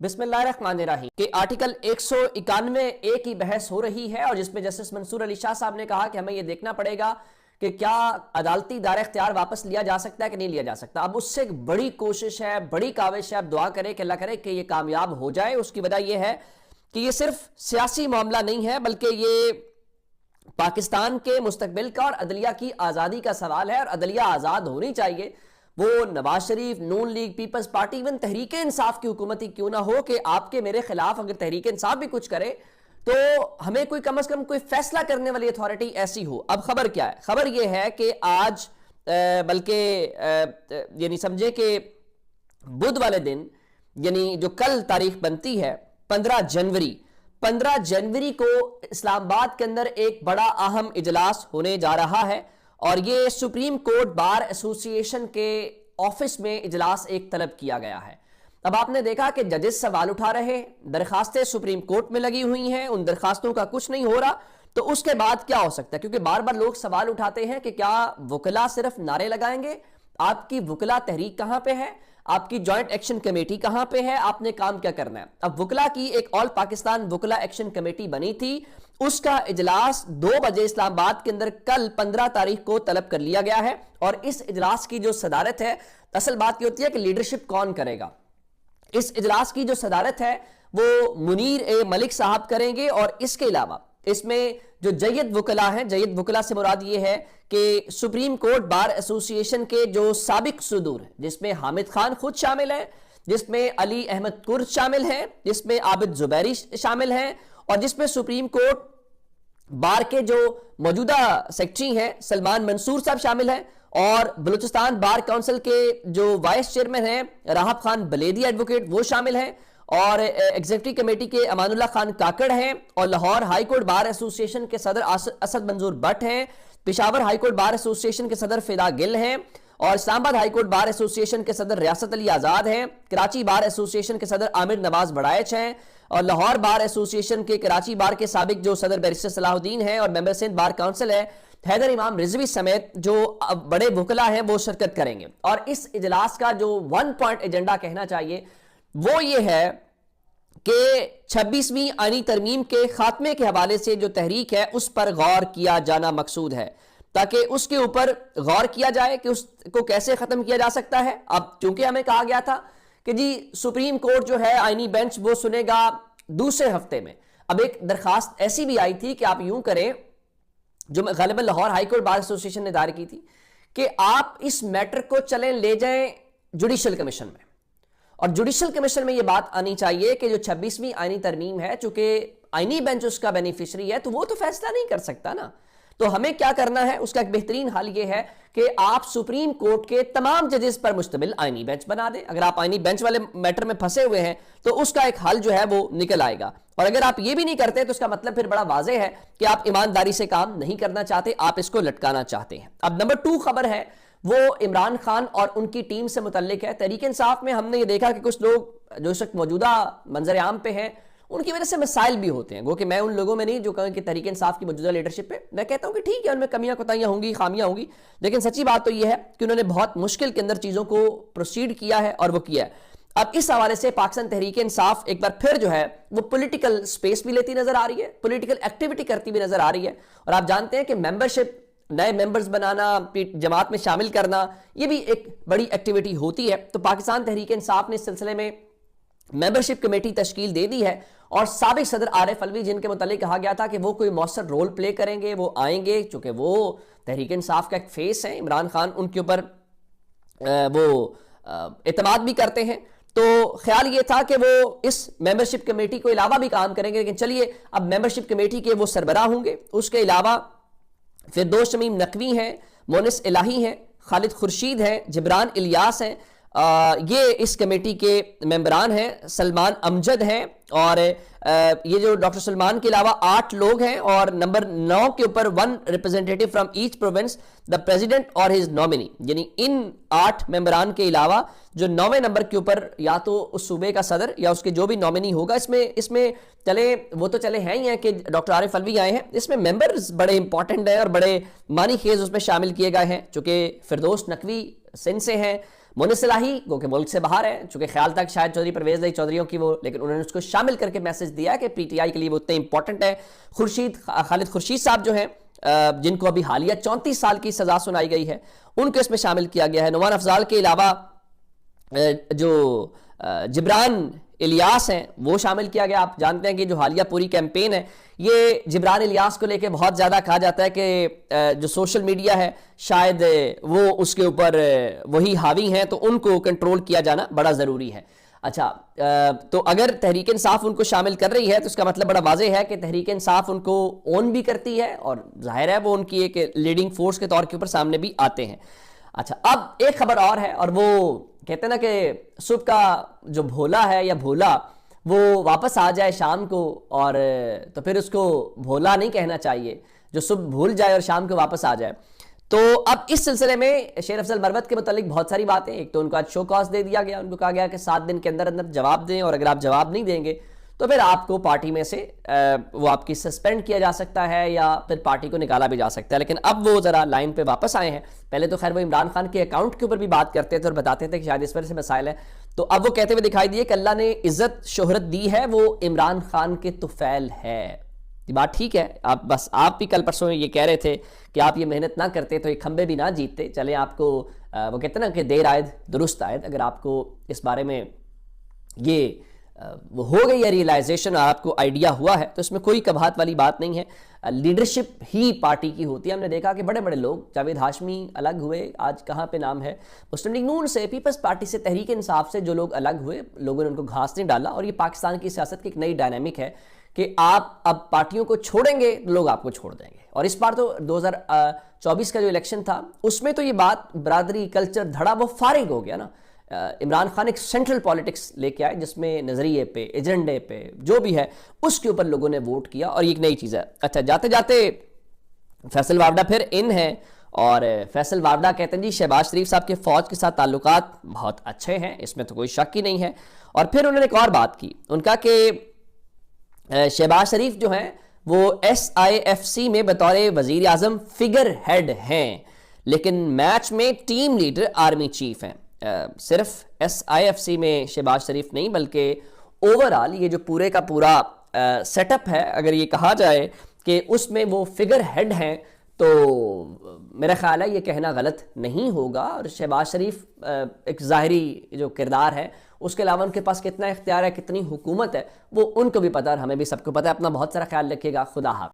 بسم اللہ الرحمن الرحیم کہ آرٹیکل 191 کی بحث ہو رہی ہے، اور جس میں جسٹس منصور علی شاہ صاحب نے کہا کہ ہمیں یہ دیکھنا پڑے گا کہ کیا عدالتی دار اختیار واپس لیا جا سکتا ہے کہ نہیں لیا جا سکتا۔ اب اس سے ایک بڑی کوشش ہے، بڑی کاوش ہے، اب دعا کرے کہ اللہ کرے کہ یہ کامیاب ہو جائے۔ اس کی وجہ یہ ہے کہ یہ صرف سیاسی معاملہ نہیں ہے، بلکہ یہ پاکستان کے مستقبل کا اور عدلیہ کی آزادی کا سوال ہے، اور عدلیہ آزاد ہونی چاہیے۔ وہ نواز شریف، نون league, Peoples party, even Tehreek Insaf کی حکومت ہی کیوں نہ ہو، کہ آپ کے میرے خلاف اگر تحریک انصاف بھی کچھ کرے تو ہمیں کوئی کم از کم کوئی فیصلہ کرنے والی اتھارٹی ایسی ہو۔ اب خبر کیا ہے؟ خبر یہ ہے کہ آج بلکہ یعنی سمجھے کہ بدھ والے دن، یعنی جو کل تاریخ بنتی ہے 15 جنوری کو اسلام آباد کے اندر ایک بڑا اہم اجلاس ہونے جا رہا ہے، اور یہ سپریم کورٹ بار ایسوسی ایشن کے آفس میں اجلاس ایک طلب کیا گیا ہے۔ اب آپ نے دیکھا کہ ججز سوال اٹھا رہے ہیں، درخواستیں سپریم کورٹ میں لگی ہوئی ہیں، ان درخواستوں کا کچھ نہیں ہو رہا، تو اس کے بعد کیا ہو سکتا ہے؟ کیونکہ بار بار لوگ سوال اٹھاتے ہیں کہ کیا وکلا صرف نعرے لگائیں گے؟ آپ کی وکلا تحریک کہاں پہ ہے؟ آپ کی جوائنٹ ایکشن کمیٹی کہاں پہ ہے؟ آپ نے کام کیا کرنا ہے؟ اب وکلا کی ایک آل پاکستان وکلا ایکشن کمیٹی بنی تھی، اس کا اجلاس 2 بجے اسلام آباد کے اندر کل 15 تاریخ کو طلب کر لیا گیا ہے، اور اس اجلاس کی جو صدارت ہے، اصل بات یہ ہوتی ہے کہ لیڈرشپ کون کرے گا۔ اس اجلاس کی جو صدارت ہے وہ منیر اے ملک صاحب کریں گے، اور اس کے علاوہ اس میں جو جید وکلا ہیں، جید وکلا سے مراد یہ ہے کہ سپریم کورٹ بار ایسوسی ایشن کے جو سابق صدور ہیں، جس میں حامد خان خود شامل ہیں، جس میں علی احمد کرد شامل ہیں، جس میں عابد زبیری شامل ہیں، اور جس میں سپریم کورٹ بار کے جو موجودہ سیکرٹری ہیں سلمان منصور صاحب شامل ہیں، اور بلوچستان بار کونسل کے جو وائس چیئرمین ہیں راہب خان بلیدی ایڈوکیٹ وہ شامل ہیں، اور ایگزیکٹو کمیٹی کے امان اللہ خان کاکڑ ہیں، اور لاہور ہائی کورٹ بار ایسوسی ایشن کے صدر اسد منظور بٹ ہیں، پشاور ہائی کورٹ بار ایسوسی ایشن کے صدر فدا گل ہیں، اور اسلام آباد ہائی کورٹ بار ایسوسی ایشن کے صدر ریاست علی آزاد ہیں، کراچی بار ایسوسی ایشن کے صدر عامر نواز بڑائچ ہیں، اور لاہور بار ایسوسی ایشن کے کراچی بار کے سابق جو صدر بیرسٹر صلاح الدین ہیں، اور ممبر سندھ بار کونسل ہے حیدر امام رضوی سمیت جو بڑے وکلا ہیں وہ شرکت کریں گے۔ اور اس اجلاس کا جو 1 پوائنٹ ایجنڈا کہنا چاہیے وہ یہ ہے کہ 26ویں آئینی ترمیم کے خاتمے کے حوالے سے جو تحریک ہے اس پر غور کیا جانا مقصود ہے، تاکہ اس کے اوپر غور کیا جائے کہ اس کو کیسے ختم کیا جا سکتا ہے۔ اب چونکہ ہمیں کہا گیا تھا کہ جی سپریم کورٹ جو ہے آئینی بینچ وہ سنے گا دوسرے ہفتے میں، اب ایک درخواست ایسی بھی آئی تھی کہ آپ یوں کریں، جو غالباً لاہور ہائی کورٹ بار ایسوسی ایشن نے دائر کی تھی، کہ آپ اس میٹر کو چلیں لے جائیں جوڈیشل کمیشن میں، اور جوڈیشل کمیشن میں یہ بات آنی چاہیے کہ جو 26ویں آئینی ترمیم ہے، چونکہ آئینی بینچ اس کا بینیفیشری ہے تو وہ تو فیصلہ نہیں کر سکتا نا، تو ہمیں کیا کرنا ہے؟ اس کا ایک بہترین حل یہ ہے کہ آپ سپریم کورٹ کے تمام ججز پر مشتمل آئینی بینچ بنا دیں۔ اگر آپ آئینی بینچ والے میٹر میں پھنسے ہوئے ہیں تو اس کا ایک حل جو ہے وہ نکل آئے گا، اور اگر آپ یہ بھی نہیں کرتے تو اس کا مطلب پھر بڑا واضح ہے کہ آپ ایمانداری سے کام نہیں کرنا چاہتے، آپ اس کو لٹکانا چاہتے ہیں۔ اب نمبر 2 خبر ہے وہ عمران خان اور ان کی ٹیم سے متعلق ہے۔ تحریک انصاف میں ہم نے یہ دیکھا کہ کچھ لوگ جو اس وقت موجودہ منظر عام پہ ہیں ان کی وجہ سے مسائل بھی ہوتے ہیں، گو کہ میں ان لوگوں میں نہیں جو کہیں کہ تحریک انصاف کی موجودہ لیڈرشپ پہ، میں کہتا ہوں کہ ٹھیک ہے ان میں کمیاں کوتاہیاں ہوں گی، خامیاں ہوں گی، لیکن سچی بات تو یہ ہے کہ انہوں نے بہت مشکل کے اندر چیزوں کو پروسیڈ کیا ہے، اور وہ کیا ہے۔ اب اس حوالے سے پاکستان تحریک انصاف ایک بار پھر جو ہے وہ پولیٹیکل سپیس بھی لیتی نظر آ رہی ہے، پولیٹیکل ایکٹیویٹی کرتی بھی نظر آ رہی ہے، اور آپ جانتے ہیں کہ ممبرشپ، نئے ممبرز بنانا، جماعت میں شامل کرنا، یہ بھی ایک بڑی ایکٹیویٹی ہوتی ہے۔ تو پاکستان تحریک انصاف نے اس سلسلے میں ممبرشپ کمیٹی تشکیل دے دی ہے، اور سابق صدر عارف علوی جن کے متعلق کہا گیا تھا کہ وہ کوئی مؤثر رول پلے کریں گے، وہ آئیں گے، چونکہ وہ تحریک انصاف کا ایک فیس ہے، عمران خان ان کے اوپر وہ اعتماد بھی کرتے ہیں، تو خیال یہ تھا کہ وہ اس ممبرشپ کمیٹی کو علاوہ بھی کام کریں گے، لیکن چلیے اب ممبرشپ کمیٹی کے وہ سربراہ ہوں گے۔ اس کے علاوہ فردوس شمیم نقوی ہیں، مونس الہی ہیں، خالد خورشید ہیں، جبران الیاس ہیں، یہ اس کمیٹی کے ممبران ہیں، سلمان امجد ہیں، اور یہ جو ڈاکٹر سلمان کے علاوہ 8 لوگ ہیں، اور نمبر 9 کے اوپر 1 representative from each province the president اور ہز نومنی، یعنی ان 8 ممبران کے علاوہ جو 9ویں نمبر کے اوپر یا تو اس صوبے کا صدر یا اس کے جو بھی نومنی ہوگا، اس میں چلے وہ تو چلے ہیں ہی ہیں کہ ڈاکٹر عارف علوی آئے ہیں، اس میں ممبرز بڑے امپورٹنٹ ہیں اور بڑے معنی خیز اس میں شامل کیے گئے ہیں، چونکہ فردوس نقوی سندھ سے ہیں، مونس صلاحی وہ کہ ملک سے باہر ہے، چونکہ خیال تھا کہ شاید چودھری پرویز علی چودھریوں کی وہ، لیکن انہوں نے اس کو شامل کر کے میسج دیا کہ پی ٹی آئی کے لیے وہ اتنے امپورٹنٹ ہے۔ خالد خورشید صاحب جو ہیں جن کو ابھی حالیہ 34 سال کی سزا سنائی گئی ہے، ان کو اس میں شامل کیا گیا ہے۔ نعمان افضال کے علاوہ جو جبران الیاس ہیں وہ شامل کیا گیا۔ آپ جانتے ہیں کہ جو حالیہ پوری کیمپین ہے یہ جبران الیاس کو لے کے بہت زیادہ کہا جاتا ہے کہ جو سوشل میڈیا ہے شاید وہ اس کے اوپر وہی حاوی ہیں، تو ان کو کنٹرول کیا جانا بڑا ضروری ہے۔ اچھا، تو اگر تحریک انصاف ان کو شامل کر رہی ہے تو اس کا مطلب بڑا واضح ہے کہ تحریک انصاف ان کو اون بھی کرتی ہے، اور ظاہر ہے وہ ان کی ایک لیڈنگ فورس کے طور کے اوپر سامنے بھی آتے ہیں۔ اچھا، اب ایک خبر اور ہے، اور وہ کہتے ہیں نا کہ صبح کا جو بھولا ہے یا بھولا وہ واپس آ جائے شام کو، اور تو پھر اس کو بھولا نہیں کہنا چاہیے، جو صبح بھول جائے اور شام کو واپس آ جائے۔ تو اب اس سلسلے میں شیر افضل مروت کے متعلق بہت ساری باتیں، ایک تو ان کو آج شو کاز دے دیا گیا، ان کو کہا گیا کہ 7 دن کے اندر اندر جواب دیں، اور اگر آپ جواب نہیں دیں گے تو پھر آپ کو پارٹی میں سے وہ آپ کی سسپینڈ کیا جا سکتا ہے یا پھر پارٹی کو نکالا بھی جا سکتا ہے۔ لیکن اب وہ ذرا لائن پہ واپس آئے ہیں۔ پہلے تو خیر وہ عمران خان کے اکاؤنٹ کے اوپر بھی بات کرتے تھے اور بتاتے تھے کہ شاید اس وجہ سے مسائل ہیں، تو اب وہ کہتے ہوئے دکھائی دیے کہ اللہ نے عزت شہرت دی ہے وہ عمران خان کے طفیل ہے۔ یہ بات ٹھیک ہے، آپ بھی کل پرسوں یہ کہہ رہے تھے کہ آپ یہ محنت نہ کرتے تو یہ کھمبے بھی نہ جیتتے۔ چلیں، آپ کو وہ کہتے ہیں نا کہ دیر آئد درست آئد، اگر آپ کو اس بارے میں یہ وہ ہو گئی ہے ریئلائزیشن، آپ کو آئیڈیا ہوا ہے، تو اس میں کوئی کبھات والی بات نہیں ہے۔ لیڈرشپ ہی پارٹی کی ہوتی ہے۔ ہم نے دیکھا کہ بڑے بڑے لوگ، جاوید ہاشمی الگ ہوئے، آج کہاں پہ نام ہے، مسلم لیگ نون سے، پیپلز پارٹی سے، تحریک انصاف سے جو لوگ الگ ہوئے، لوگوں نے ان کو گھاس نہیں ڈالا، اور یہ پاکستان کی سیاست کی ایک نئی ڈائنامک ہے کہ آپ اب پارٹیوں کو چھوڑیں گے، لوگ آپ کو چھوڑ دیں گے۔ اور اس بار تو 2024 کا جو الیکشن تھا اس میں تو یہ بات برادری کلچر دھڑا وہ فارغ ہو گیا نا۔ عمران خان ایک سینٹرل پالیٹکس لے کے آئے جس میں نظریے پہ، ایجنڈے پہ، جو بھی ہے اس کے اوپر لوگوں نے ووٹ کیا، اور یہ ایک نئی چیز ہے۔ اچھا، جاتے جاتے فیصل وابڈا پھر ان ہے، اور فیصل وابڈا کہتے ہیں جی شہباز شریف صاحب کے فوج کے ساتھ تعلقات بہت اچھے ہیں، اس میں تو کوئی شک ہی نہیں ہے۔ اور پھر انہوں نے ایک اور بات کی، ان کا کہ شہباز شریف جو ہیں وہ SIFC میں بطور وزیر اعظم فگر ہیڈ ہیں، لیکن میچ میں ٹیم لیڈر آرمی چیف ہیں۔ صرف SIFC میں شہباز شریف نہیں بلکہ اوورآل یہ جو پورے کا پورا سیٹ اپ ہے، اگر یہ کہا جائے کہ اس میں وہ فگر ہیڈ ہیں، تو میرا خیال ہے یہ کہنا غلط نہیں ہوگا۔ اور شہباز شریف ایک ظاہری جو کردار ہے، اس کے علاوہ ان کے پاس کتنا اختیار ہے، کتنی حکومت ہے، وہ ان کو بھی پتہ، اور ہمیں بھی سب کو پتہ ہے۔ اپنا بہت سارا خیال رکھیے گا۔ خدا حافظ۔